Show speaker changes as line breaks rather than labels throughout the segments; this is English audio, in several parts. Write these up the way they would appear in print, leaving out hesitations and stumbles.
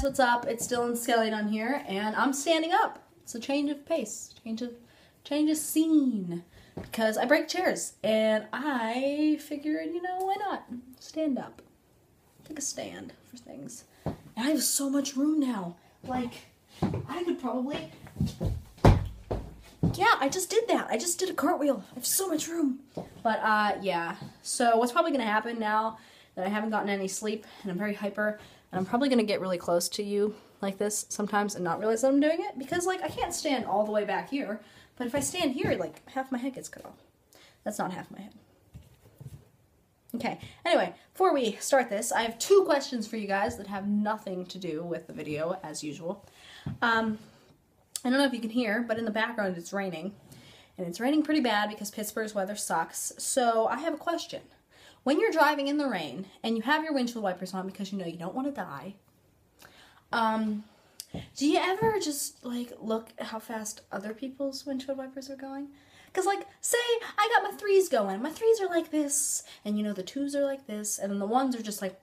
guys, what's up? It's still in skellydun here, and I'm standing up. It's a change of pace, change of scene, because I break chairs, and I figured, you know, why not stand up? Take a stand for things. And I have so much room now. Like, I could probably, yeah, I just did that. I just did a cartwheel. I have so much room. But, yeah. So what's probably going to happen now that I haven't gotten any sleep, and I'm very hyper, and I'm probably going to get really close to you like this sometimes and not realize that I'm doing it, because, like, I can't stand all the way back here, but if I stand here, like, half my head gets cut off. That's not half my head. Okay, anyway, before we start this, I have 2 questions for you guys that have nothing to do with the video, as usual. I don't know if you can hear, but in the background it's raining, and it's raining pretty bad because Pittsburgh's weather sucks, so I have a question. When you're driving in the rain, and you have your windshield wipers on because you know you don't want to die, do you ever just, like, look at how fast other people's windshield wipers are going? Because, like, say I got my 3s going. My 3s are like this, and, you know, the 2s are like this, and then the 1s are just like,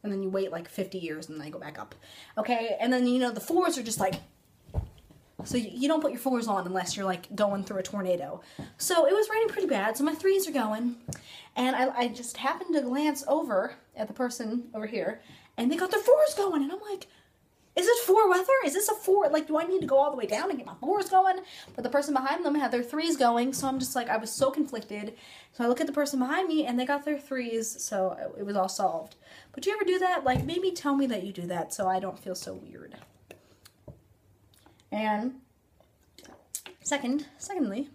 and then you wait, like, 50 years, and then they go back up. Okay? And then, you know, the 4s are just like, so you don't put your 4s on unless you're, like, going through a tornado. So it was raining pretty bad, so my 3s are going, and I just happened to glance over at the person over here, and they got their 4s going, and I'm like, is it 4 weather? Is this a 4? Like, do I need to go all the way down and get my 4s going? But the person behind them had their 3s going, so I'm just like, I was so conflicted. So I look at the person behind me, and they got their 3s, so it was all solved. But do you ever do that? Like, maybe tell me that you do that so I don't feel so weird. And secondly,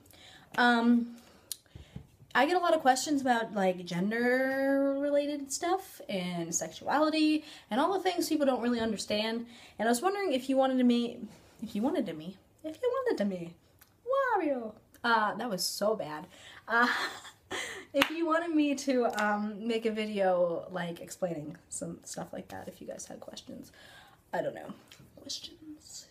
I get a lot of questions about, like, gender-related stuff and sexuality and all the things people don't really understand. And I was wondering if you wanted to Wario. That was so bad. If you wanted me to make a video, like, explaining some stuff like that, if you guys had questions. I don't know. Questions?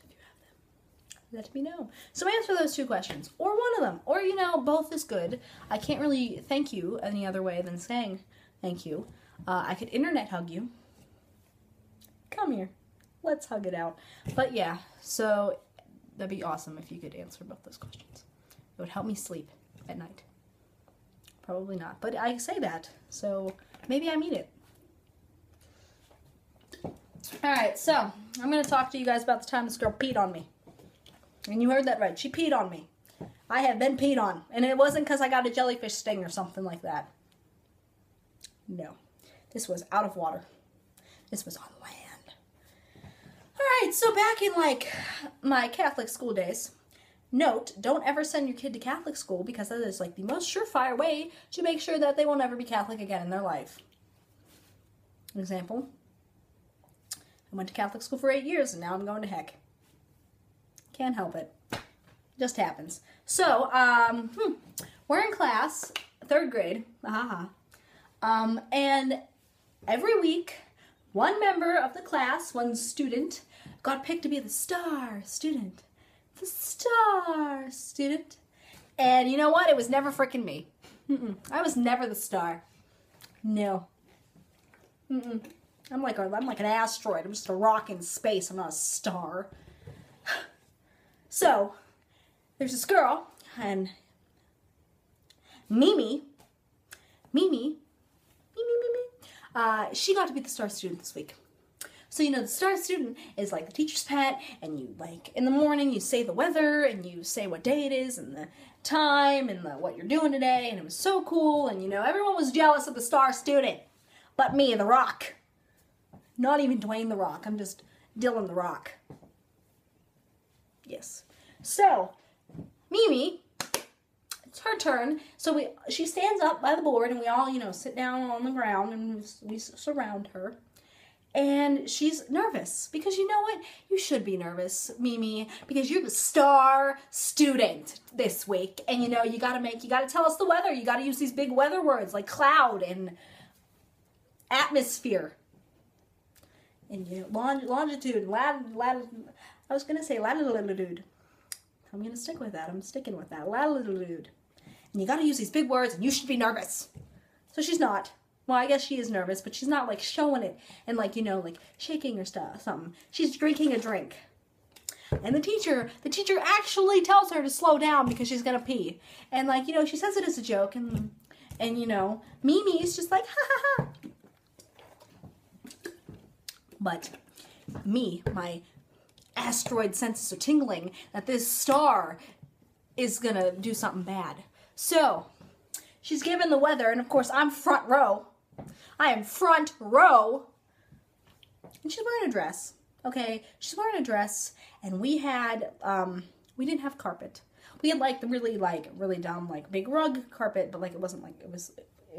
Let me know. So answer those 2 questions, or one of them, or, you know, both is good. I can't really thank you any other way than saying thank you. I could internet hug you. Come here. Let's hug it out. But yeah, so that'd be awesome if you could answer both those questions. It would help me sleep at night. Probably not, but I say that, so maybe I mean it. Alright, so I'm going to talk to you guys about the time this girl peed on me. And you heard that right. She peed on me. I have been peed on. And it wasn't because I got a jellyfish sting or something like that. No. This was out of water. This was on land. Alright, so back in, like, my Catholic school days, note, don't ever send your kid to Catholic school because that is, like, the most surefire way to make sure that they will never be Catholic again in their life. An example, I went to Catholic school for 8 years and now I'm going to heck. Can't help it. Just happens. So, we're in class, 3rd grade, and every week, one member of the class, one student, got picked to be the star student. The star student. And you know what? It was never frickin' me. I was never the star. No. I'm like an asteroid. I'm just a rock in space. I'm not a star. So, there's this girl, and Mimi, she got to be the star student this week. So, you know, the star student is like the teacher's pet, and you, like, in the morning you say the weather, and you say what day it is, and the time, and what you're doing today, and it was so cool, and, you know, everyone was jealous of the star student, but me, the Rock. Not even Dwayne the Rock, I'm just Dylan the Rock. Yes. So, Mimi, it's her turn. So she stands up by the board, and we all, you know, sit down on the ground, and we surround her. And she's nervous, because you know what? You should be nervous, Mimi, because you're the star student this week. And, you know, you gotta tell us the weather. You gotta use these big weather words like cloud and atmosphere. And, you know, longitude, I was going to say latitude. I'm going to stick with that. I'm sticking with that. Latitude. And you got to use these big words, and you should be nervous. So she's not. Well, I guess she is nervous, but she's not like showing it and like, you know, like shaking her stuff, something. She's drinking a drink. And the teacher actually tells her to slow down because she's gonna pee. And like, you know, she says it as a joke, and you know, Mimi's just like, ha ha ha. But me, my asteroid senses are tingling that this star is gonna do something bad. So, she's given the weather, and of course I'm front row. I am front row. And she's wearing a dress. Okay, she's wearing a dress, and we had, we didn't have carpet. We had like the really dumb, like big rug carpet, but like it wasn't like, it was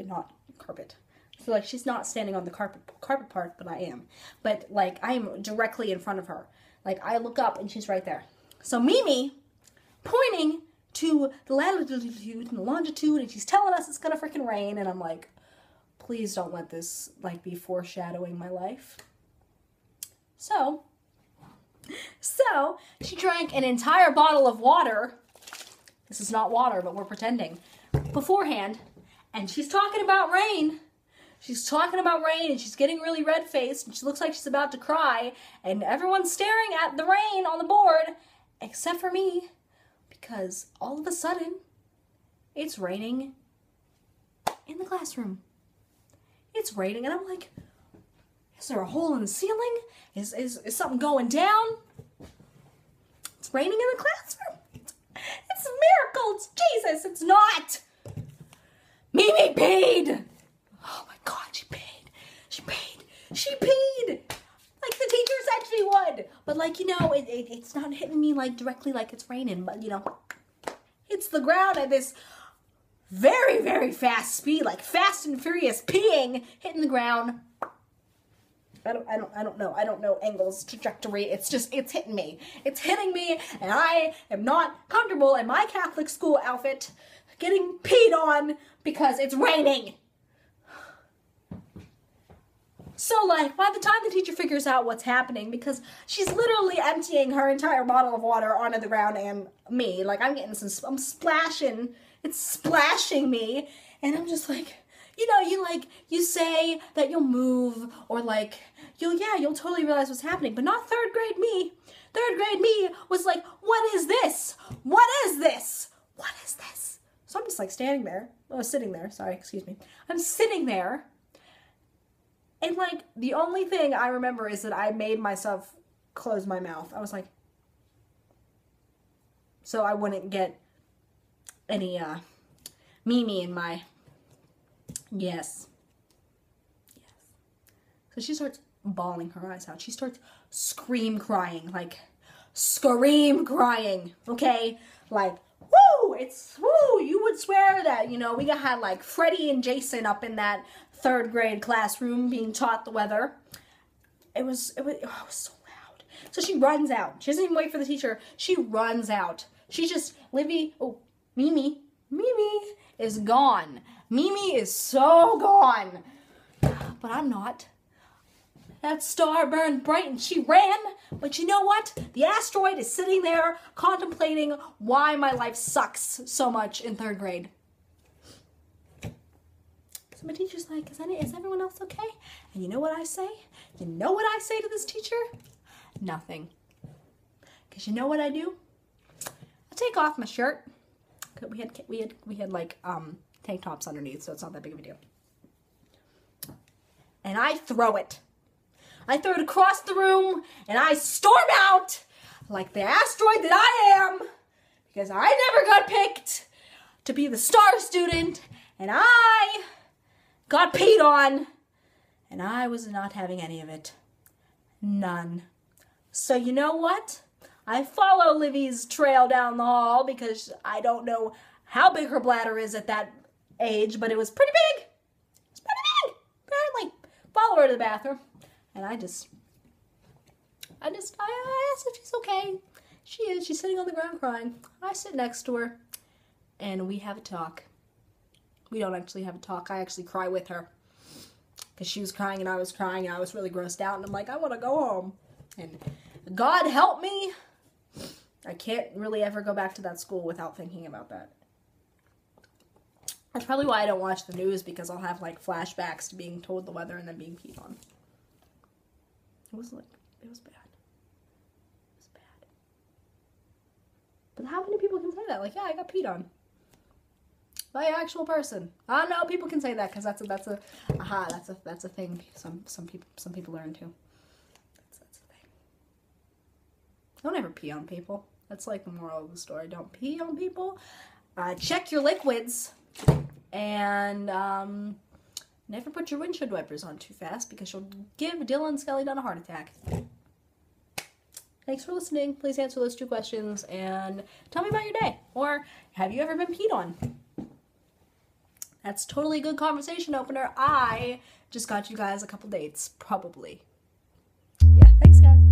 not carpet. So like she's not standing on the carpet part, but I am. But like I am directly in front of her. Like I look up and she's right there. So Mimi, pointing to the latitude and the longitude, and she's telling us it's gonna freaking rain, and I'm like, please don't let this like be foreshadowing my life. So she drank an entire bottle of water. This is not water, but we're pretending. Beforehand, and she's talking about rain. She's talking about rain, and she's getting really red-faced, and she looks like she's about to cry, and everyone's staring at the rain on the board, except for me, because all of a sudden, it's raining in the classroom. It's raining, and I'm like, is there a hole in the ceiling? Is something going down? It's raining in the classroom. It's a miracle. It's Jesus. It's not. Mimi peed. Oh my God, she peed. She peed. She peed. Like the teacher said she would. But like, you know, it's not hitting me like directly like it's raining. But you know, hits the ground at this very, very fast speed. Like Fast and Furious peeing, hitting the ground. I don't know angles, trajectory. It's hitting me. It's hitting me, and I am not comfortable in my Catholic school outfit getting peed on because it's raining. So, like, by the time the teacher figures out what's happening, because she's literally emptying her entire bottle of water onto the ground and me, like, I'm splashing, it's splashing me, and I'm just like, you know, you say that you'll move, or like, you'll totally realize what's happening, but not third grade me. Third grade me was like, what is this? What is this? What is this? So I'm just like sitting there, sorry, excuse me. I'm sitting there, and like, the only thing I remember is that I made myself close my mouth. I was like, so I wouldn't get any, Mimi in my, yes. So she starts bawling her eyes out. She starts scream crying, okay? Like, woo, you would swear that, you know, we had like Freddie and Jason up in that third grade classroom being taught the weather. It was so loud. So she runs out. She doesn't even wait for the teacher. She runs out. Mimi is gone. Mimi is so gone. But I'm not. That star burned bright and she ran. But you know what? The asteroid is sitting there contemplating why my life sucks so much in third grade. So my teacher's like, is everyone else okay? And you know what I say? You know what I say to this teacher? Nothing. Because you know what I do? I take off my shirt. We had like tank tops underneath, so it's not that big of a deal. And I throw it. I throw it across the room, and I storm out like the asteroid that I am, because I never got picked to be the star student, and I got peed on, and I was not having any of it. None. So you know what? I follow Livy's trail down the hall, because I don't know how big her bladder is at that age, but it was pretty big. It's pretty big. Apparently. Follow her to the bathroom. And I asked if she's okay. She is. She's sitting on the ground crying. I sit next to her, and we have a talk. We don't actually have a talk. I actually cry with her. Because she was crying, and I was crying, and I was really grossed out, and I'm like, I want to go home. And God help me, I can't really ever go back to that school without thinking about that. That's probably why I don't watch the news, because I'll have like flashbacks to being told the weather and then being peed on. It was bad. It was bad. But how many people can say that? Like, yeah, I got peed on by an actual person. I don't know. People can say that because that's a thing. Some people are into. That's a thing. Don't ever pee on people. That's like the moral of the story. Don't pee on people. Check your liquids, and never put your windshield wipers on too fast, because you'll give Dylan skellydun a heart attack. Thanks for listening. Please answer those 2 questions and tell me about your day. Or have you ever been peed on? That's totally a good conversation opener. I just got you guys a couple dates, probably. Yeah, thanks guys.